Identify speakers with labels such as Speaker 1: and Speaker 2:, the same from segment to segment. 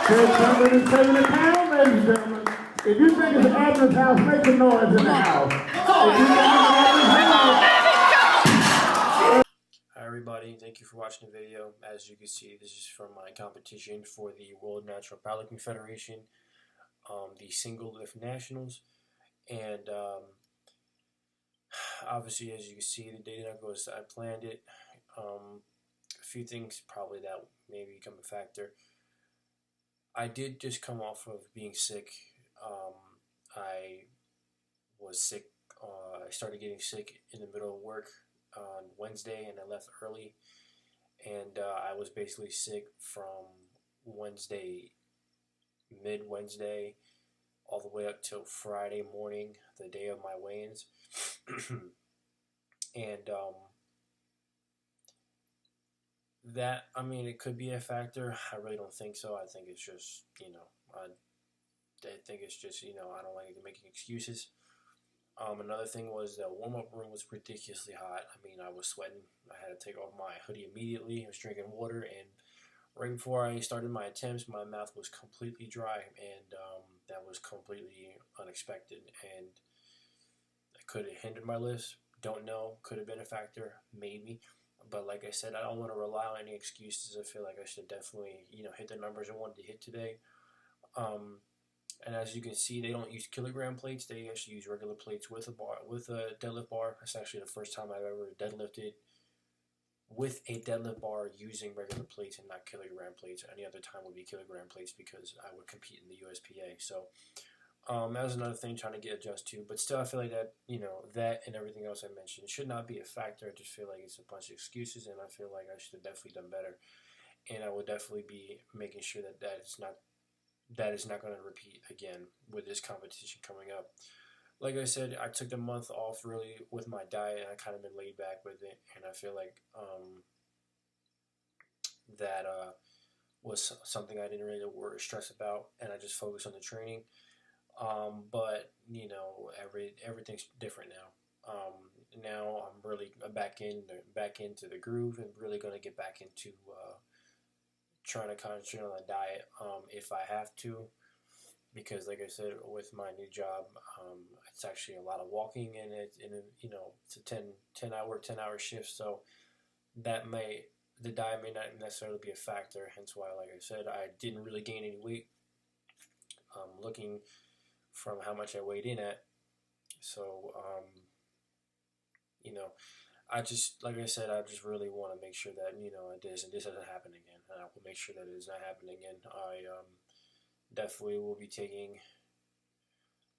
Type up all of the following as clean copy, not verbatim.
Speaker 1: There's 170 pounds, ladies and gentlemen. If you think it's an Adam's house, make some noise in the house. If you think it's an Adam's house.
Speaker 2: Hi everybody, thank you for watching the video. As you can see, this is from my competition for the World Natural Powerlifting Federation, the Single Lift Nationals, and obviously, as you can see, the day did not go as I planned it. A few things probably that maybe become a factor. I did just come off of being sick. I was sick. I started getting sick in the middle of work on Wednesday, and I left early. And I was basically sick from Wednesday, mid-Wednesday, all the way up till Friday morning, the day of my weigh-ins. And that, I mean, it could be a factor. I really don't think so. I think it's just, I think it's just, I don't like making excuses. Another thing was the warm-up room was ridiculously hot. I mean, I was sweating. I had to take off my hoodie immediately. I was drinking water, and right before I started my attempts, my mouth was completely dry, and that was completely unexpected, and it could have hindered my lifts. Don't know. Could have been a factor, maybe. But like I said, I don't want to rely on any excuses. I feel like I should definitely, hit the numbers I wanted to hit today. And as you can see, they don't use kilogram plates. They actually use regular plates with a deadlift bar. It's actually the first time I've ever deadlifted with a deadlift bar using regular plates and not kilogram plates. Any other time would be kilogram plates because I would compete in the USPA. So that was another thing trying to get adjusted to. But still, I feel like that, that and everything else I mentioned should not be a factor. I just feel like it's a bunch of excuses, and I feel like I should have definitely done better. And I will definitely be making sure that that is not going to repeat again with this competition coming up. Like I said, I took the month off really with my diet, and I kind of been laid back with it, and I feel like that was something I didn't really worry or stress about, and I just focused on the training. But everything's different now. Now I'm really back into the groove, and really going to get back into trying to concentrate on the diet if I have to, because like I said, with my new job, it's actually a lot of walking, and it's a 10 hour shift, so the diet may not necessarily be a factor. Hence why, like I said, I didn't really gain any weight. Looking from how much I weighed in at, so I just, like I said, I just really want to make sure that, this doesn't happen again. And I will make sure that it does not happen again. I definitely will be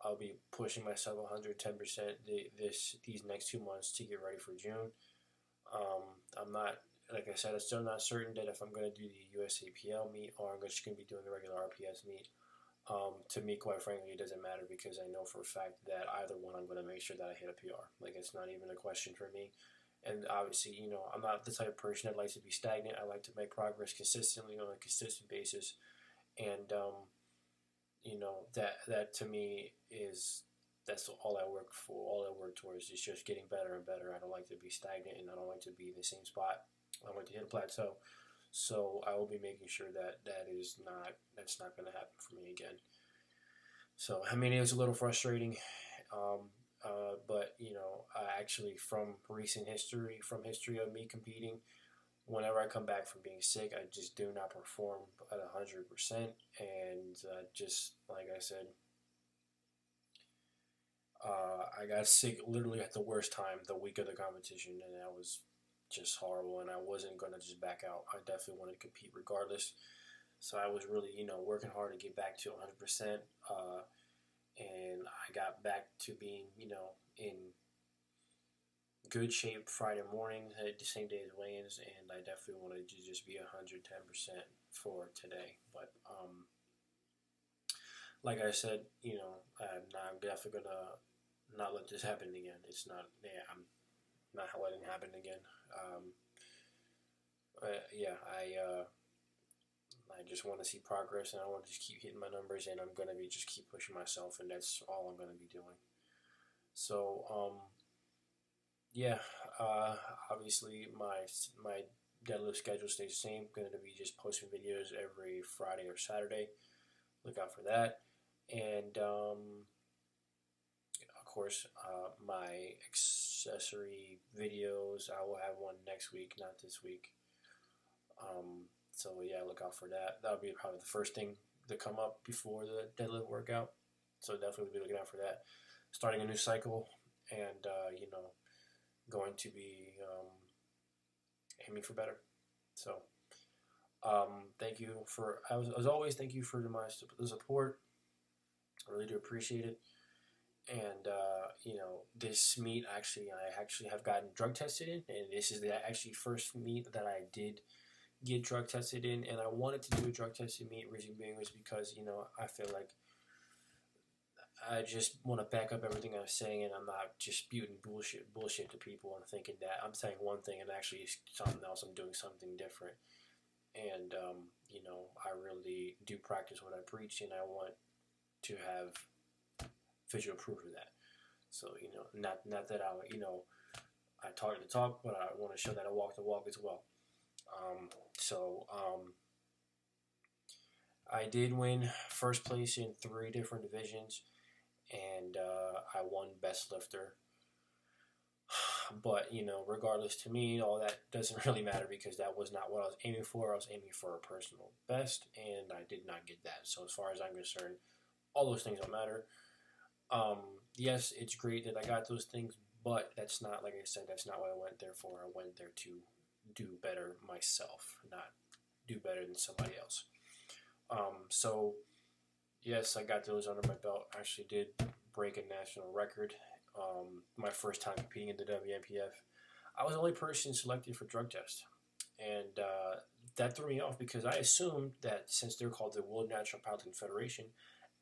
Speaker 2: I'll be pushing myself 110% these next 2 months to get ready for June. I'm not, like I said, I'm still not certain that if I'm going to do the USAPL meet or I'm just going to be doing the regular RPS meet. To me, quite frankly, it doesn't matter, because I know for a fact that either one, I'm going to make sure that I hit a PR. Like, it's not even a question for me. And obviously, I'm not the type of person that likes to be stagnant. I like to make progress consistently on a consistent basis. And, that to me that's all I work for. All I work towards is just getting better and better. I don't like to be stagnant, and I don't like to be in the same spot. I like to hit a plateau. So I will be making sure that that's not going to happen for me again. So, I mean, it was a little frustrating, but, actually from recent history, of me competing, whenever I come back from being sick, I just do not perform at 100%, and just, like I said, I got sick literally at the worst time, the week of the competition, and that was just horrible, and I wasn't going to just back out. I definitely wanted to compete regardless. So I was really, working hard to get back to 100%, and I got back to being, in good shape Friday morning, the same day as weigh-ins, and I definitely wanted to just be 110% for today. But like I said, I'm definitely going to not let this happen again. It's not, I'm not letting it happen again. I just want to see progress, and I want to just keep hitting my numbers, and I'm going to just keep pushing myself, and that's all I'm going to be doing. So, obviously my deadlift schedule stays the same. Going to be just posting videos every Friday or Saturday. Look out for that. And of course, my accessory videos, I will have one next week, not this week. So yeah, look out for that. That'll be probably the first thing to come up before the deadlift workout. So definitely be looking out for that. Starting a new cycle, and going to be aiming for better. So thank you for, as always, thank you for the support. I really do appreciate it. And this meet, I actually have gotten drug tested in, and this is the actually first meet that I did get drug tested in. And I wanted to do a drug tested meet, reason being was because I feel like I just want to back up everything I'm saying, and I'm not just spewing bullshit to people and thinking that I'm saying one thing and actually something else. I'm doing something different. And I really do practice what I preach, and I want to have visual proof of that. So not that I talk the talk, but I want to show that I walk the walk as well. I did win first place in 3 different divisions, and I won best lifter. But regardless, to me, all that doesn't really matter because that was not what I was aiming for. I was aiming for a personal best, and I did not get that. So as far as I'm concerned, all those things don't matter. Yes, it's great that I got those things, but that's not, like I said, that's not what I went there for. I went there to do better myself, not do better than somebody else. So yes, I got those under my belt. I actually did break a national record. My first time competing in the WNPF. I was the only person selected for drug test, and that threw me off because I assumed that since they're called the World Natural Powerlifting Federation,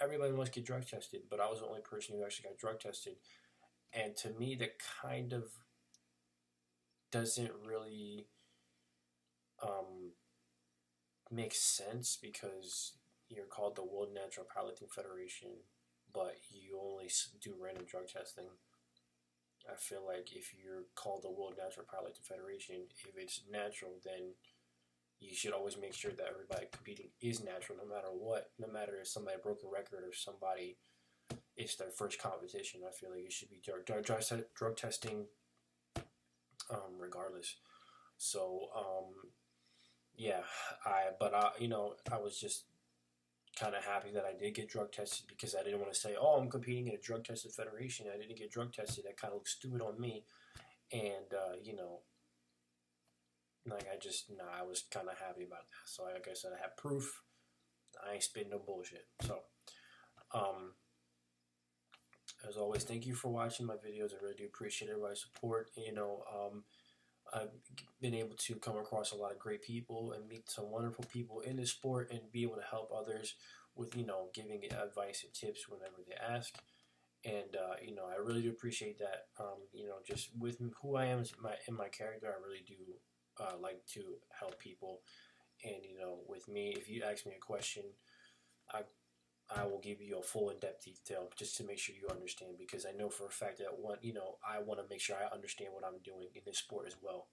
Speaker 2: everybody must get drug tested, but I was the only person who actually got drug tested. And to me, that kind of doesn't really make sense because you're called the World Natural Powerlifting Federation, but you only do random drug testing. I feel like if you're called the World Natural Powerlifting Federation, if it's natural, then you should always make sure that everybody competing is natural no matter what. No matter if somebody broke a record or somebody, it's their first competition. I feel like it should be drug testing regardless. So, yeah, I was just kind of happy that I did get drug tested because I didn't want to say, oh, I'm competing in a drug tested federation. I didn't get drug tested. That kind of looks stupid on me. And, I was kind of happy about that. So like I said, I have proof. I ain't spitting no bullshit. So, as always, thank you for watching my videos. I really do appreciate everybody's support. I've been able to come across a lot of great people and meet some wonderful people in this sport and be able to help others with, giving advice and tips whenever they ask. And, I really do appreciate that. Just with who I am in my character, I really do like to help people. And, with me, if you ask me a question, I will give you a full in-depth detail just to make sure you understand, because I know for a fact that I want to make sure I understand what I'm doing in this sport as well.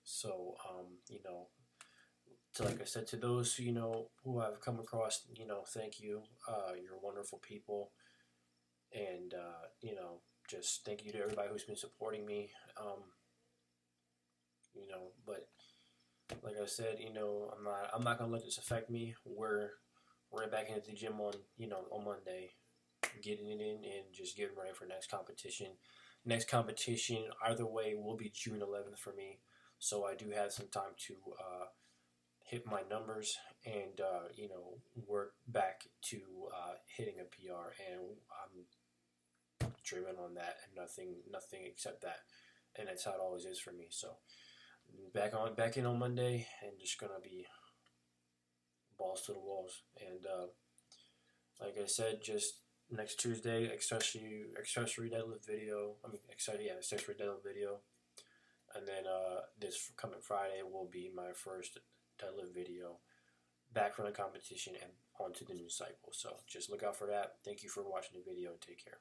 Speaker 2: So, like I said, to those, who I've come across, thank you. You're wonderful people. And, just thank you to everybody who's been supporting me. But like I said, I'm not going to let this affect me. We're back into the gym on Monday, getting it in and just getting ready for next competition. Next competition, either way, will be June 11th for me. So I do have some time to hit my numbers and, work back to hitting a PR. And I'm driven on that and nothing except that. And that's how it always is for me. So back in on Monday and just going to be balls to the walls. And like I said, just next Tuesday, accessory deadlift video. Accessory deadlift video. And then this coming Friday will be my first deadlift video back from the competition and onto the new cycle. So just look out for that. Thank you for watching the video and take care.